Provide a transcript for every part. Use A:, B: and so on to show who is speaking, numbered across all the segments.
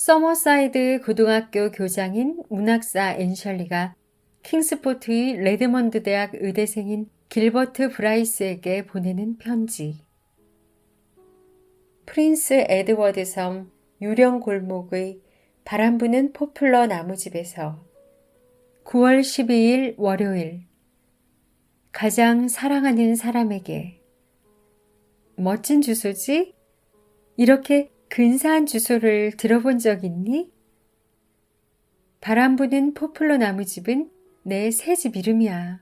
A: 서머사이드 고등학교 교장인 문학사 앤셜리가 킹스포트의 레드먼드 대학 의대생인 길버트 브라이스에게 보내는 편지. 프린스 에드워드 섬 유령 골목의 바람 부는 포플러 나무집에서 9월 12일 월요일. 가장 사랑하는 사람에게. 멋진 주소지? 이렇게 근사한 주소를 들어본 적 있니? 바람 부는 포플러 나무집은 내 새집 이름이야.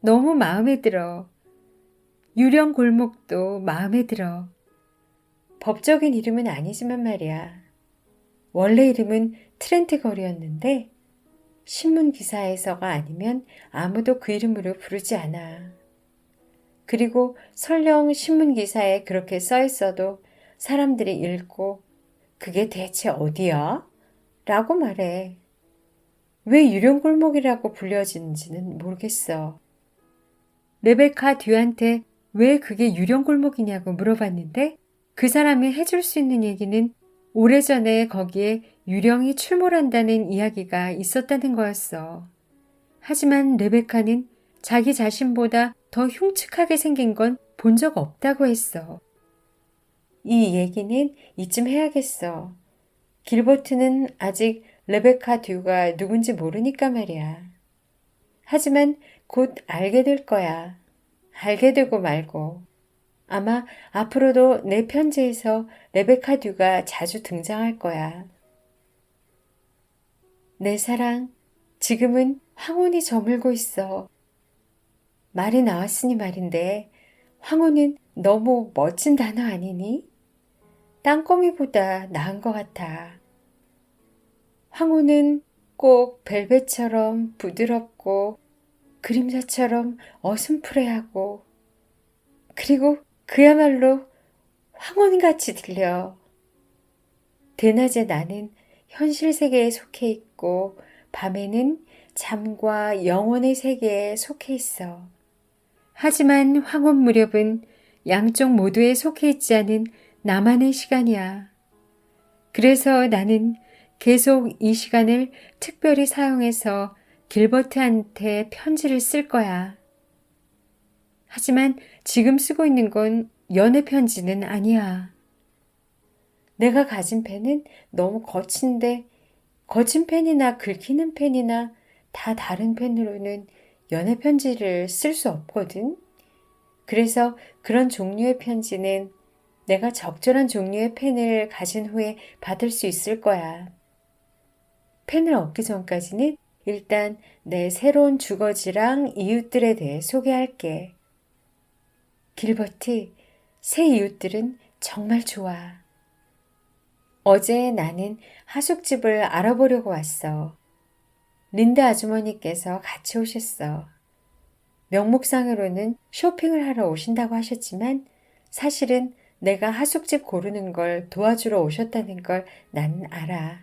A: 너무 마음에 들어. 유령 골목도 마음에 들어. 법적인 이름은 아니지만 말이야. 원래 이름은 트렌트 거리였는데 신문 기사에서가 아니면 아무도 그 이름으로 부르지 않아. 그리고 설령 신문 기사에 그렇게 써 있어도 사람들이 읽고 그게 대체 어디야? 라고 말해. 왜 유령골목이라고 불려지는지는 모르겠어. 레베카 듀한테 왜 그게 유령골목이냐고 물어봤는데 그 사람이 해줄 수 있는 얘기는 오래전에 거기에 유령이 출몰한다는 이야기가 있었다는 거였어. 하지만 레베카는 자기 자신보다 더 흉측하게 생긴 건 본 적 없다고 했어. 이 얘기는 이쯤 해야겠어. 길버트는 아직 레베카 듀가 누군지 모르니까 말이야. 하지만 곧 알게 될 거야. 알게 되고 말고. 아마 앞으로도 내 편지에서 레베카 듀가 자주 등장할 거야. 내 사랑, 지금은 황혼이 저물고 있어. 말이 나왔으니 말인데 황혼은 너무 멋진 단어 아니니? 땅거미보다 나은 것 같아. 황혼은 꼭 벨벳처럼 부드럽고 그림자처럼 어슴푸레하고 그리고 그야말로 황혼같이 들려. 대낮에 나는 현실 세계에 속해 있고 밤에는 잠과 영혼의 세계에 속해 있어. 하지만 황혼 무렵은 양쪽 모두에 속해 있지 않은 나만의 시간이야. 그래서 나는 계속 이 시간을 특별히 사용해서 길버트한테 편지를 쓸 거야. 하지만 지금 쓰고 있는 건 연애 편지는 아니야. 내가 가진 펜은 너무 거친데 거친 펜이나 긁히는 펜이나 다 다른 펜으로는 연애 편지를 쓸 수 없거든. 그래서 그런 종류의 편지는 내가 적절한 종류의 펜을 가진 후에 받을 수 있을 거야. 펜을 얻기 전까지는 일단 내 새로운 주거지랑 이웃들에 대해 소개할게. 길버트, 새 이웃들은 정말 좋아. 어제 나는 하숙집을 알아보려고 왔어. 린다 아주머니께서 같이 오셨어. 명목상으로는 쇼핑을 하러 오신다고 하셨지만 사실은 내가 하숙집 고르는 걸 도와주러 오셨다는 걸 난 알아.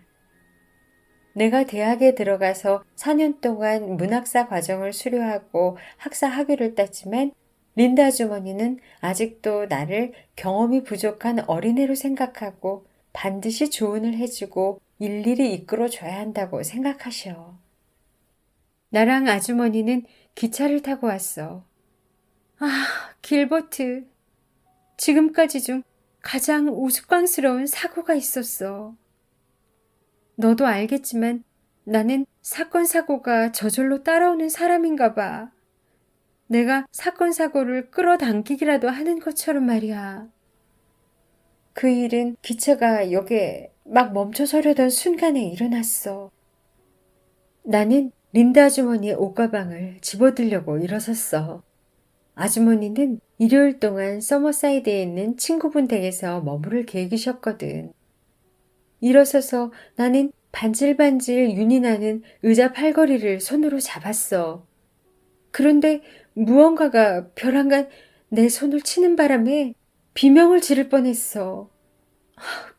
A: 내가 대학에 들어가서 4년 동안 문학사 과정을 수료하고 학사 학위를 땄지만 린다 아주머니는 아직도 나를 경험이 부족한 어린애로 생각하고 반드시 조언을 해주고 일일이 이끌어줘야 한다고 생각하셔. 나랑 아주머니는 기차를 타고 왔어. 아, 길버트. 지금까지 중 가장 우스꽝스러운 사고가 있었어. 너도 알겠지만 나는 사건 사고가 저절로 따라오는 사람인가 봐. 내가 사건 사고를 끌어당기기라도 하는 것처럼 말이야. 그 일은 기차가 역에 막 멈춰서려던 순간에 일어났어. 나는 린다 아주머니의 옷가방을 집어들려고 일어섰어. 아주머니는 일요일 동안 서머사이드에 있는 친구분 댁에서 머무를 계획이셨거든. 일어서서 나는 반질반질 윤이 나는 의자 팔걸이를 손으로 잡았어. 그런데 무언가가 벼랑간 내 손을 치는 바람에 비명을 지를 뻔했어.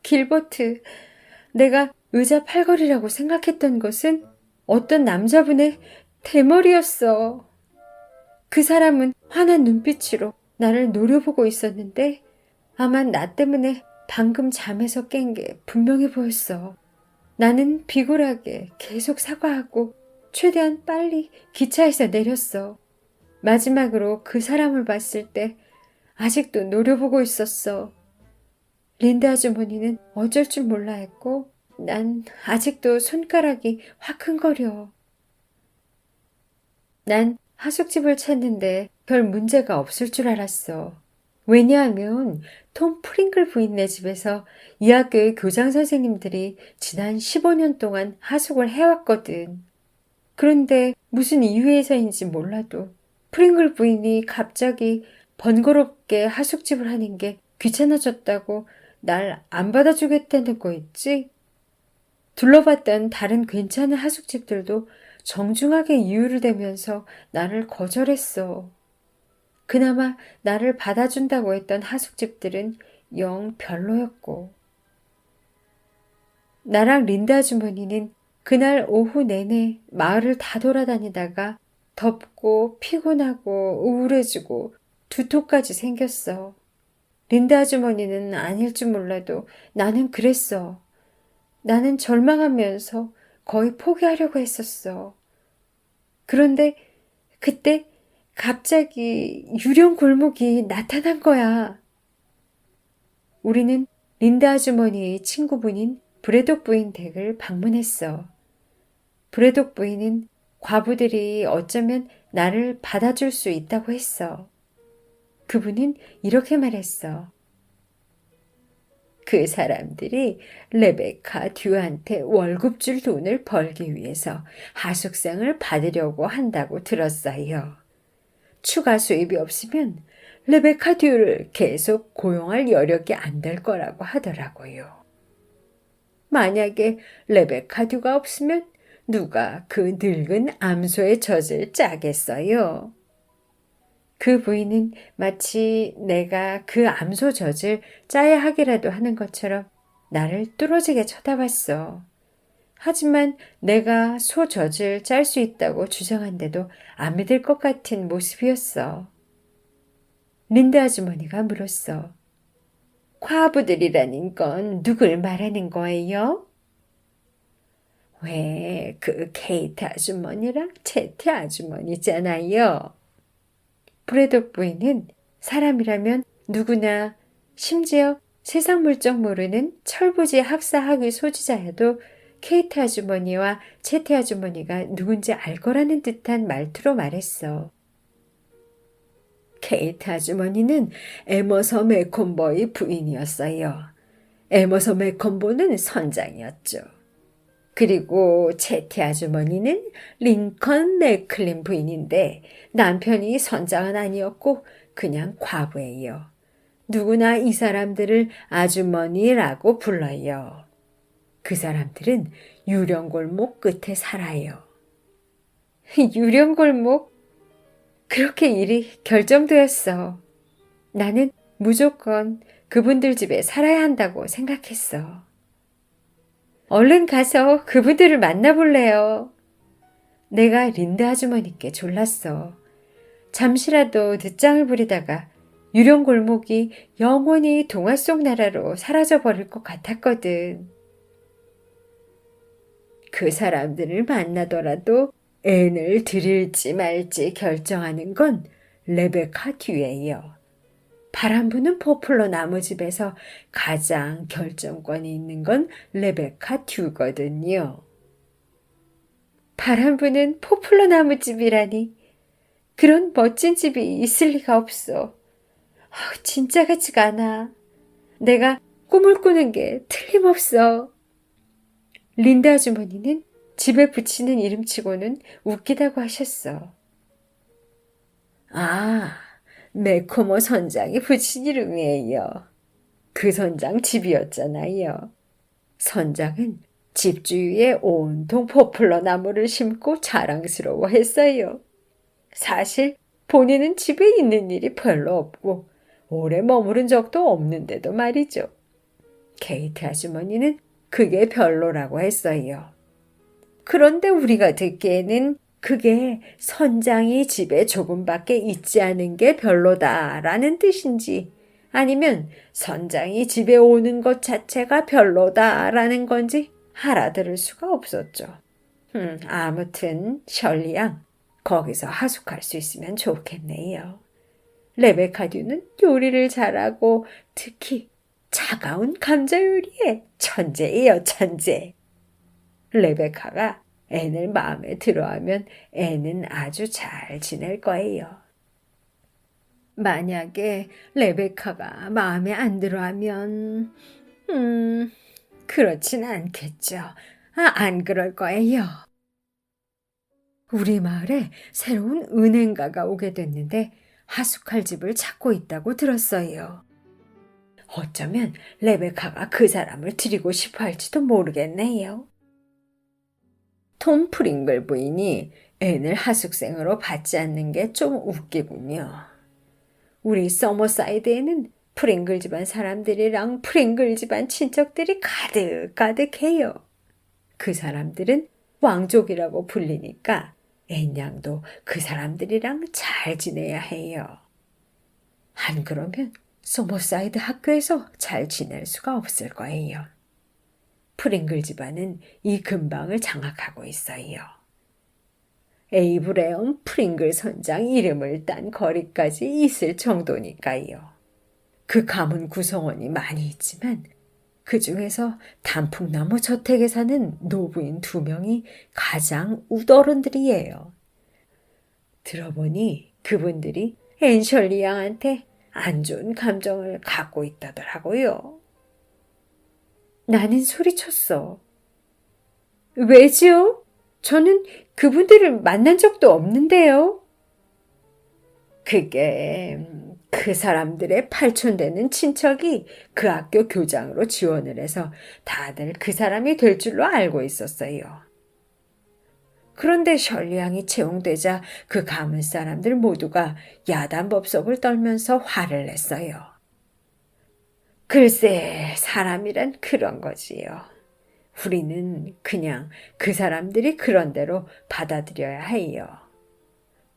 A: 길버트, 내가 의자 팔걸이라고 생각했던 것은 어떤 남자분의 대머리였어. 그 사람은 환한 눈빛으로 나를 노려보고 있었는데 아마 나 때문에 방금 잠에서 깬 게 분명해 보였어. 나는 비굴하게 계속 사과하고 최대한 빨리 기차에서 내렸어. 마지막으로 그 사람을 봤을 때 아직도 노려보고 있었어. 린드 아주머니는 어쩔 줄 몰라 했고 난 아직도 손가락이 화끈거려. 난 하숙집을 찾는데 별 문제가 없을 줄 알았어. 왜냐하면 톰 프링글 부인네 집에서 이 학교의 교장 선생님들이 지난 15년 동안 하숙을 해왔거든. 그런데 무슨 이유에서인지 몰라도 프링글 부인이 갑자기 번거롭게 하숙집을 하는 게 귀찮아졌다고 날 안 받아주겠다는 거였지? 둘러봤던 다른 괜찮은 하숙집들도 정중하게 이유를 대면서 나를 거절했어. 그나마 나를 받아준다고 했던 하숙집들은 영 별로였고. 나랑 린다 아주머니는 그날 오후 내내 마을을 다 돌아다니다가 덥고 피곤하고 우울해지고 두통까지 생겼어. 린다 아주머니는 아닐 줄 몰라도 나는 그랬어. 나는 절망하면서 거의 포기하려고 했었어. 그런데 그때 갑자기 유령 골목이 나타난 거야. 우리는 린다 아주머니의 친구분인 브래독 부인 댁을 방문했어. 브래독 부인은 과부들이 어쩌면 나를 받아줄 수 있다고 했어. 그분은 이렇게 말했어. 그 사람들이 레베카 듀한테 월급 줄 돈을 벌기 위해서 하숙생을 받으려고 한다고 들었어요. 추가 수입이 없으면 레베카 듀를 계속 고용할 여력이 안 될 거라고 하더라고요. 만약에 레베카 듀가 없으면 누가 그 늙은 암소의 젖을 짜겠어요? 그 부인은 마치 내가 그 암소 젖을 짜야 하기라도 하는 것처럼 나를 뚫어지게 쳐다봤어. 하지만 내가 소 젖을 짤 수 있다고 주장한데도 안 믿을 것 같은 모습이었어. 린드 아주머니가 물었어. 과부들이라는 건 누굴 말하는 거예요? 왜 그 케이트 아주머니랑 채티 아주머니잖아요. 브래독 부인은 사람이라면 누구나 심지어 세상 물정 모르는 철부지 학사학위 소지자여도 케이트 아주머니와 채티 아주머니가 누군지 알 거라는 듯한 말투로 말했어. 케이트 아주머니는 에머서 맥콤보의 부인이었어요. 에머서 맥콤보는 선장이었죠. 그리고 채티 아주머니는 링컨 맥클린 부인인데 남편이 선장은 아니었고 그냥 과부예요. 누구나 이 사람들을 아주머니라고 불러요. 그 사람들은 유령골목 끝에 살아요. 유령골목? 그렇게 일이 결정되었어. 나는 무조건 그분들 집에 살아야 한다고 생각했어. 얼른 가서 그분들을 만나볼래요. 내가 린드 아주머니께 졸랐어. 잠시라도 늦장을 부리다가 유령 골목이 영원히 동화 속 나라로 사라져버릴 것 같았거든. 그 사람들을 만나더라도 애를 드릴지 말지 결정하는 건 레베카 듀예요. 바람 부는 포플러 나무집에서 가장 결정권이 있는 건 레베카 듀거든요. 바람 부는 포플러 나무집이라니. 그런 멋진 집이 있을 리가 없어. 진짜 같지가 않아. 내가 꿈을 꾸는 게 틀림없어. 린다 아주머니는 집에 붙이는 이름치고는 웃기다고 하셨어. 아, 메코모 선장이 붙인 이름이에요. 그 선장 집이었잖아요. 선장은 집 주위에 온통 포플러 나무를 심고 자랑스러워했어요. 사실 본인은 집에 있는 일이 별로 없고 오래 머무른 적도 없는데도 말이죠. 케이트 아주머니는 그게 별로라고 했어요. 그런데 우리가 듣기에는 그게 선장이 집에 조금밖에 있지 않은 게 별로다라는 뜻인지 아니면 선장이 집에 오는 것 자체가 별로다라는 건지 알아들을 수가 없었죠. 아무튼 셜리 양, 거기서 하숙할 수 있으면 좋겠네요. 레베카 듀는 요리를 잘하고 특히 차가운 감자 요리에 천재예요, 천재. 레베카가 앤을 마음에 들어하면 앤은 아주 잘 지낼 거예요. 만약에 레베카가 마음에 안 들어하면, 그렇진 않겠죠. 안 그럴 거예요. 우리 마을에 새로운 은행가가 오게 됐는데 하숙할 집을 찾고 있다고 들었어요. 어쩌면 레베카가 그 사람을 드리고 싶어 할지도 모르겠네요. 톰 프링글 부인이 앤을 하숙생으로 받지 않는 게 좀 웃기군요. 우리 서머사이드에는 프링글 집안 사람들이랑 프링글 집안 친척들이 가득가득해요. 그 사람들은 왕족이라고 불리니까 앤 양도 그 사람들이랑 잘 지내야 해요. 안 그러면 서머사이드 학교에서 잘 지낼 수가 없을 거예요. 프링글 집안은 이 근방을 장악하고 있어요. 에이브레엄 프링글 선장 이름을 딴 거리까지 있을 정도니까요. 그 가문 구성원이 많이 있지만 그 중에서 단풍나무 저택에 사는 노부인 2명이 가장 웃어른들이에요. 들어보니 그분들이 앤셜리 양한테 안 좋은 감정을 갖고 있다더라고요. 나는 소리쳤어. 왜지요? 저는 그분들을 만난 적도 없는데요. 그게 그 사람들의 8촌 되는 친척이 그 학교 교장으로 지원을 해서 다들 그 사람이 될 줄로 알고 있었어요. 그런데 셜리 양이 채용되자 그 가문 사람들 모두가 야단법석을 떨면서 화를 냈어요. 글쎄, 사람이란 그런 거지요. 우리는 그냥 그 사람들이 그런 대로 받아들여야 해요.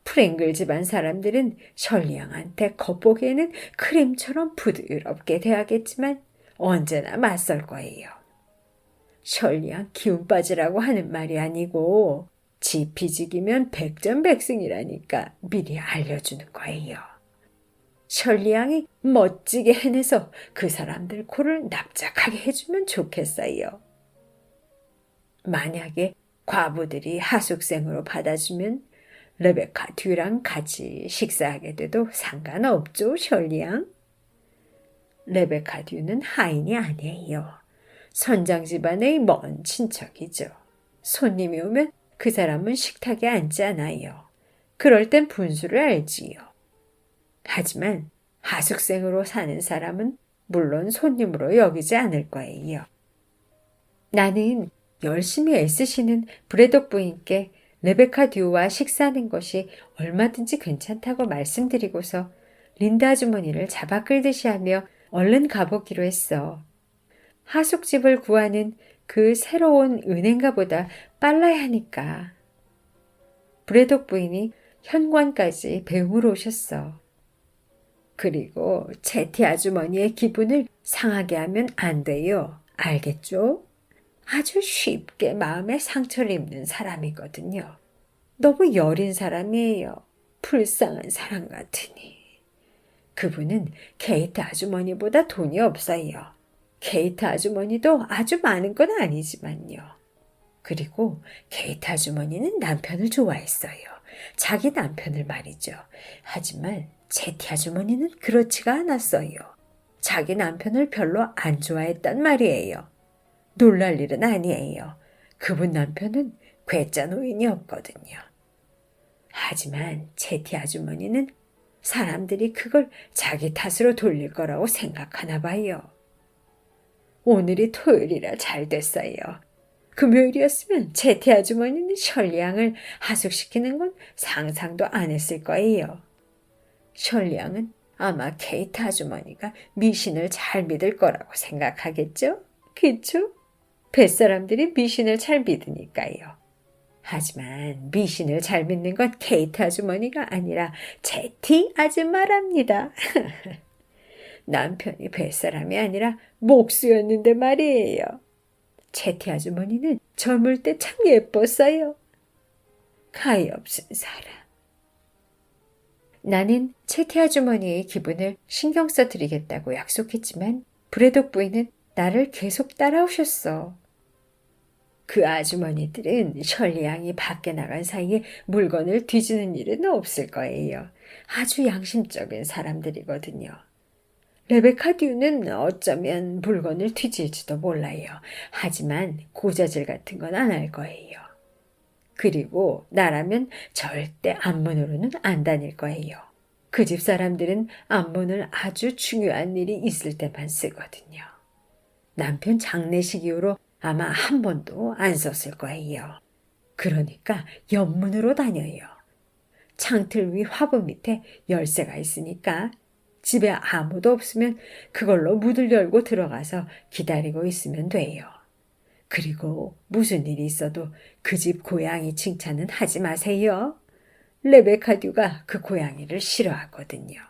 A: 프랭글 집안 사람들은 셜리 양한테 겉보기에는 크림처럼 부드럽게 대하겠지만 언제나 맞설 거예요. 셜리 양 기운 빠지라고 하는 말이 아니고 지피지기면 백전백승이라니까 미리 알려주는 거예요. 셜리 양이 멋지게 해내서 그 사람들 코를 납작하게 해주면 좋겠어요. 만약에 과부들이 하숙생으로 받아주면 레베카 듀랑 같이 식사하게 돼도 상관없죠, 셜리 양? 레베카 듀는 하인이 아니에요. 선장 집안의 먼 친척이죠. 손님이 오면 그 사람은 식탁에 앉지 않아요. 그럴 땐 분수를 알지요. 하지만 하숙생으로 사는 사람은 물론 손님으로 여기지 않을 거예요. 나는 열심히 애쓰시는 브래독 부인께 레베카 듀와 식사하는 것이 얼마든지 괜찮다고 말씀드리고서 린다 아주머니를 잡아 끌듯이 하며 얼른 가보기로 했어. 하숙집을 구하는 그 새로운 은행가보다 빨라야 하니까. 브래독 부인이 현관까지 배웅으로 오셨어. 그리고 제티 아주머니의 기분을 상하게 하면 안 돼요. 알겠죠? 아주 쉽게 마음에 상처를 입는 사람이거든요. 너무 여린 사람이에요. 불쌍한 사람 같으니. 그분은 케이트 아주머니보다 돈이 없어요. 케이트 아주머니도 아주 많은 건 아니지만요. 그리고 케이트 아주머니는 남편을 좋아했어요. 자기 남편을 말이죠. 하지만 제티 아주머니는 그렇지가 않았어요. 자기 남편을 별로 안 좋아했단 말이에요. 놀랄 일은 아니에요. 그분 남편은 괴짜 노인이었거든요. 하지만 제티 아주머니는 사람들이 그걸 자기 탓으로 돌릴 거라고 생각하나 봐요. 오늘이 토요일이라 잘 됐어요. 금요일이었으면 제티 아주머니는 셜리 양을 하숙시키는 건 상상도 안 했을 거예요. 셜리 양은 아마 케이트 아주머니가 미신을 잘 믿을 거라고 생각하겠죠? 그쵸? 뱃사람들이 미신을 잘 믿으니까요. 하지만 미신을 잘 믿는 건 케이트 아주머니가 아니라 제티 아줌마랍니다. 남편이 뱃사람이 아니라 목수였는데 말이에요. 채티 아주머니는 젊을 때 참 예뻤어요. 가엾은 사람. 나는 채티 아주머니의 기분을 신경 써드리겠다고 약속했지만 브래독 부인은 나를 계속 따라오셨어. 그 아주머니들은 셜리 양이 밖에 나간 사이에 물건을 뒤지는 일은 없을 거예요. 아주 양심적인 사람들이거든요. 레베카 듀는 어쩌면 물건을 뒤질지도 몰라요. 하지만 고자질 같은 건 안 할 거예요. 그리고 나라면 절대 앞문으로는 안 다닐 거예요. 그 집 사람들은 앞문을 아주 중요한 일이 있을 때만 쓰거든요. 남편 장례식 이후로 아마 한 번도 안 썼을 거예요. 그러니까 옆문으로 다녀요. 창틀 위 화분 밑에 열쇠가 있으니까 집에 아무도 없으면 그걸로 문을 열고 들어가서 기다리고 있으면 돼요. 그리고 무슨 일이 있어도 그 집 고양이 칭찬은 하지 마세요. 레베카 듀가 그 고양이를 싫어하거든요.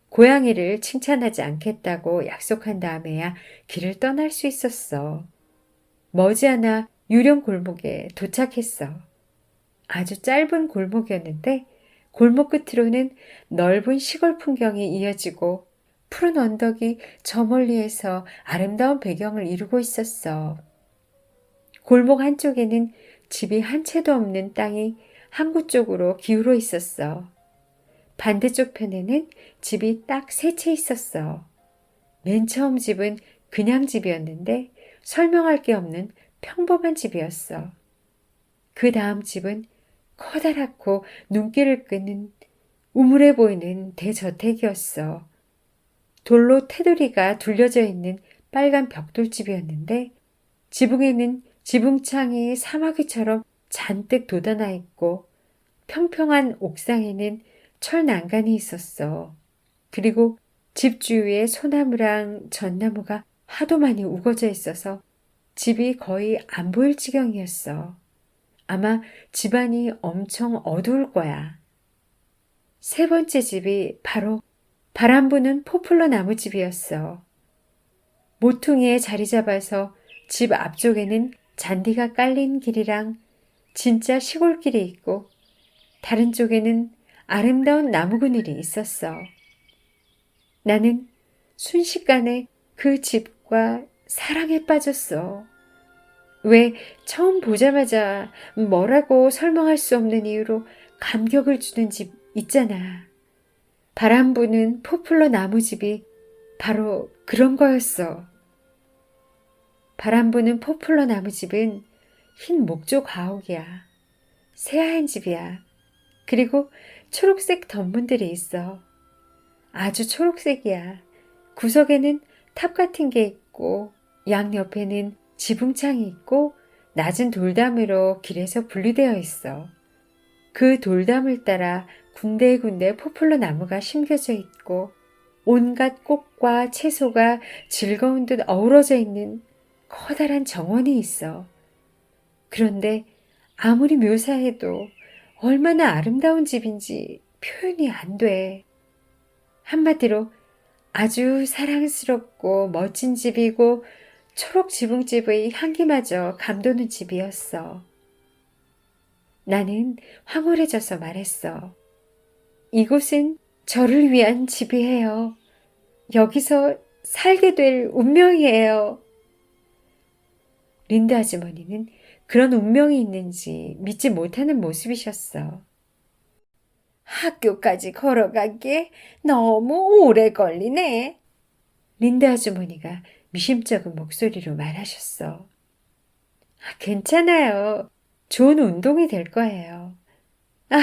A: 고양이를 칭찬하지 않겠다고 약속한 다음에야 길을 떠날 수 있었어. 머지않아 유령 골목에 도착했어. 아주 짧은 골목이었는데 골목 끝으로는 넓은 시골 풍경이 이어지고 푸른 언덕이 저 멀리에서 아름다운 배경을 이루고 있었어. 골목 한쪽에는 집이 한 채도 없는 땅이 항구 쪽으로 기울어 있었어. 반대쪽 편에는 집이 딱 세 채 있었어. 맨 처음 집은 그냥 집이었는데 설명할 게 없는 평범한 집이었어. 그 다음 집은 커다랗고 눈길을 끄는 우물해 보이는 대저택이었어. 돌로 테두리가 둘려져 있는 빨간 벽돌집이었는데 지붕에는 지붕창이 사마귀처럼 잔뜩 돋아나 있고 평평한 옥상에는 철 난간이 있었어. 그리고 집 주위에 소나무랑 전나무가 하도 많이 우거져 있어서 집이 거의 안 보일 지경이었어. 아마 집안이 엄청 어두울 거야. 세 번째 집이 바로 바람 부는 포플러 나무집이었어. 모퉁이에 자리 잡아서 집 앞쪽에는 잔디가 깔린 길이랑 진짜 시골길이 있고 다른 쪽에는 아름다운 나무 그늘이 있었어. 나는 순식간에 그 집과 사랑에 빠졌어. 왜 처음 보자마자 뭐라고 설명할 수 없는 이유로 감격을 주는 집 있잖아. 바람 부는 포플러 나무집이 바로 그런 거였어. 바람 부는 포플러 나무집은 흰 목조 가옥이야. 새하얀 집이야. 그리고 초록색 덧문들이 있어. 아주 초록색이야. 구석에는 탑 같은 게 있고 양옆에는 지붕창이 있고 낮은 돌담으로 길에서 분리되어 있어. 그 돌담을 따라 군데군데 포플러 나무가 심겨져 있고 온갖 꽃과 채소가 즐거운 듯 어우러져 있는 커다란 정원이 있어. 그런데 아무리 묘사해도 얼마나 아름다운 집인지 표현이 안 돼. 한마디로 아주 사랑스럽고 멋진 집이고 초록 지붕집의 향기마저 감도는 집이었어. 나는 황홀해져서 말했어. 이곳은 저를 위한 집이에요. 여기서 살게 될 운명이에요. 린드 아주머니는 그런 운명이 있는지 믿지 못하는 모습이셨어. 학교까지 걸어가기에 너무 오래 걸리네. 린드 아주머니가 미심쩍은 목소리로 말하셨어. 괜찮아요. 좋은 운동이 될 거예요. 아,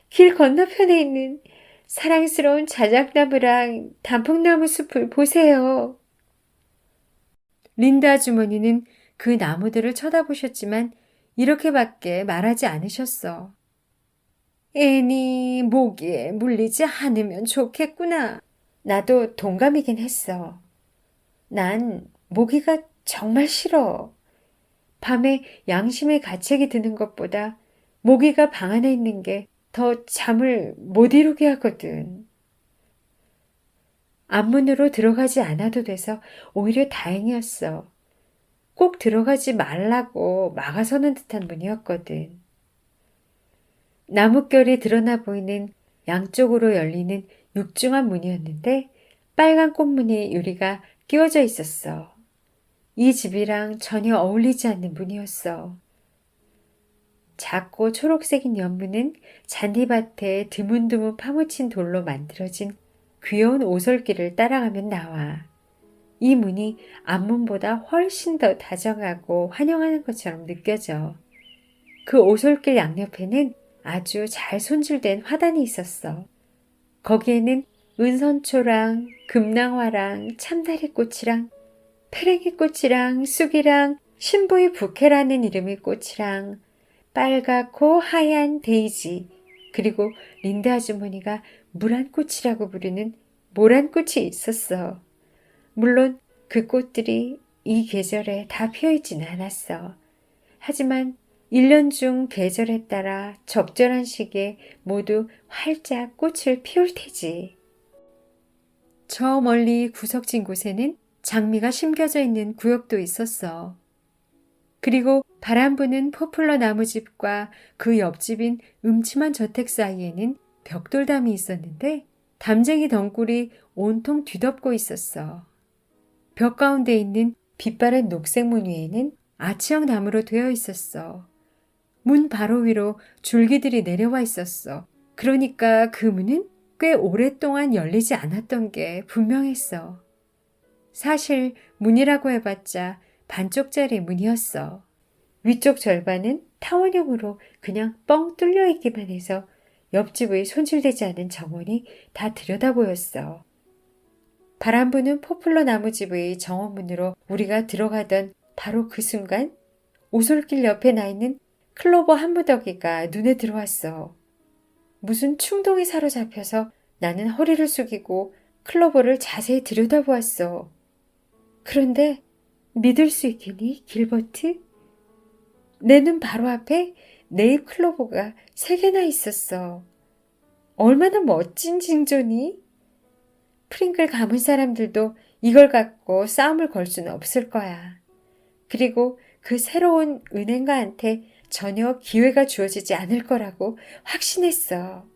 A: 길 건너편에 있는 사랑스러운 자작나무랑 단풍나무 숲을 보세요. 린드 아주머니는 그 나무들을 쳐다보셨지만 이렇게밖에 말하지 않으셨어. 애니 모기에 물리지 않으면 좋겠구나. 나도 동감이긴 했어. 난 모기가 정말 싫어. 밤에 양심의 가책이 드는 것보다 모기가 방 안에 있는 게 더 잠을 못 이루게 하거든. 앞문으로 들어가지 않아도 돼서 오히려 다행이었어. 꼭 들어가지 말라고 막아서는 듯한 문이었거든. 나뭇결이 드러나 보이는 양쪽으로 열리는 육중한 문이었는데 빨간 꽃무늬 유리가 끼워져 있었어. 이 집이랑 전혀 어울리지 않는 문이었어. 작고 초록색인 연문은 잔디밭에 드문드문 파묻힌 돌로 만들어진 귀여운 오솔길을 따라가면 나와. 이 문이 앞문보다 훨씬 더 다정하고 환영하는 것처럼 느껴져. 그 오솔길 양옆에는 아주 잘 손질된 화단이 있었어. 거기에는 은선초랑 금낭화랑 참다리꽃이랑 페랭이꽃이랑 쑥이랑 신부의 부케라는 이름의 꽃이랑 빨갛고 하얀 데이지, 그리고 린드 아주머니가 무란꽃이라고 부르는 모란꽃이 있었어. 물론 그 꽃들이 이 계절에 다 피어있진 않았어. 하지만 1년 중 계절에 따라 적절한 시기에 모두 활짝 꽃을 피울 테지. 저 멀리 구석진 곳에는 장미가 심겨져 있는 구역도 있었어. 그리고 바람 부는 포플러 나무집과 그 옆집인 음침한 저택 사이에는 벽돌담이 있었는데 담쟁이 덩굴이 온통 뒤덮고 있었어. 벽 가운데 있는 빛바랜 녹색 문 위에는 아치형 나무로 되어 있었어. 문 바로 위로 줄기들이 내려와 있었어. 그러니까 그 문은 꽤 오랫동안 열리지 않았던 게 분명했어. 사실 문이라고 해봤자 반쪽짜리 문이었어. 위쪽 절반은 타원형으로 그냥 뻥 뚫려 있기만 해서 옆집의 손질되지 않은 정원이 다 들여다 보였어. 바람 부는 포플러 나무집의 정원문으로 우리가 들어가던 바로 그 순간 오솔길 옆에 나 있는 클로버 한 무더기가 눈에 들어왔어. 무슨 충동에 사로잡혀서 나는 허리를 숙이고 클로버를 자세히 들여다보았어. 그런데 믿을 수 있겠니, 길버트? 내 눈 바로 앞에 네잎 클로버가 3개나 있었어. 얼마나 멋진 징조니? 프링글 가문 사람들도 이걸 갖고 싸움을 걸 수는 없을 거야. 그리고 그 새로운 은행가한테 전혀 기회가 주어지지 않을 거라고 확신했어.